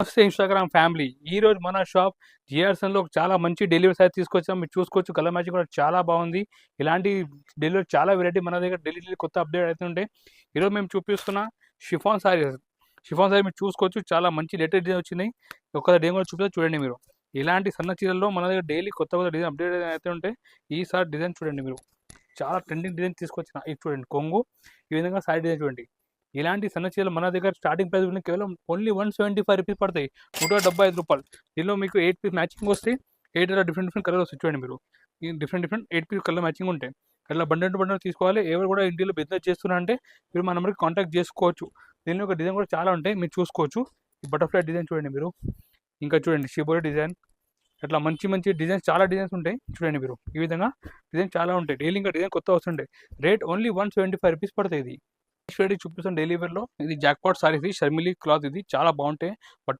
నమస్తే Instagram family. ఈరోజు మన షాప్ జిఆర్సన్‌లో చాలా మంచి డెలివరీ సైజ్ తీసుకొచ్చాం. మీరు చూసుకోవచ్చు కలర్ మ్యాచింగ్ కూడా చాలా బాగుంది. ఇలాంటి డెలివరీ చాలా వెరైటీ మన దగ్గర డైలీ కొత్త అప్డేట్ అవుతుంటాయి. ఈరోజు మేము చూపిస్తున్న షిఫాన్ సారీస్. షిఫాన్ సారీ మీరు చూసుకోవచ్చు చాలా మంచి లేటెస్ట్ డిజైన్ వచ్చినాయి. ఒక డిజైన్ కూడా చూపిస్తా చూడండి మీరు. ఇలాంటి సన్న చీరల్లో మన దగ్గర డైలీ కొత్త డిజైన్ అప్డేట్ అయితే ఉంటాయి. ఈసారి డిజైన్ చూడండి మీరు. చాలా ట్రెండింగ్ డిజైన్ తీసుకొచ్చిన ఇది చూడండి కొంగు. ఈ విధంగా సారీ డిజైన్ చూడండి. ఇలాంటి సన్న చీరలు మన దగ్గర స్టార్టింగ్ ప్రైస్ కేవలం ఓన్లీ ₹175 పడతాయి. ₹175. దీనిలో మీకు 8 పీస్ మ్యాచింగ్ వస్తాయి. 8 డిఫరెంట్ కలర్ వస్తాయి చూడండి మీరు. ఈ డిఫరెంట్ 8 పీస్ కలర్ మ్యాచింగ్ ఉంటాయి. అట్లా బండెల్ టు బండెల్ తీసుకోవాలి. ఎవరు కూడా ఇంటిలో బిజినెస్ చేస్తున్నా అంటే మీరు మా నెంబర్కి కాంటాక్ట్ చేసుకోవచ్చు. దీనిలో ఒక డిజైన్ కూడా చాలా ఉంటాయి మీరు చూసుకోవచ్చు. ఈ బటర్ఫ్లై డిజైన్ చూడండి మీరు. ఇంకా చూడండి షిబోరి డిజైన్. అట్లా మంచి మంచి డిజైన్స్ చాలా డిజైన్స్ ఉంటాయి చూడండి మీరు. ఈ విధంగా డిజైన్ చాలా ఉంటాయి. డైలీ ఇంకా డిజైన్ కొత్త వస్తుంటాయి. రేట్ ఓన్లీ ₹175 పడుతుంది. ఇది చూపిస్తాను డైలీ వేర్లో. ఇది జాక్పాట్ సారీస్, ఇది షర్మిలీ క్లాత్, ఇది చాలా బాగుంటాయి. బట్ట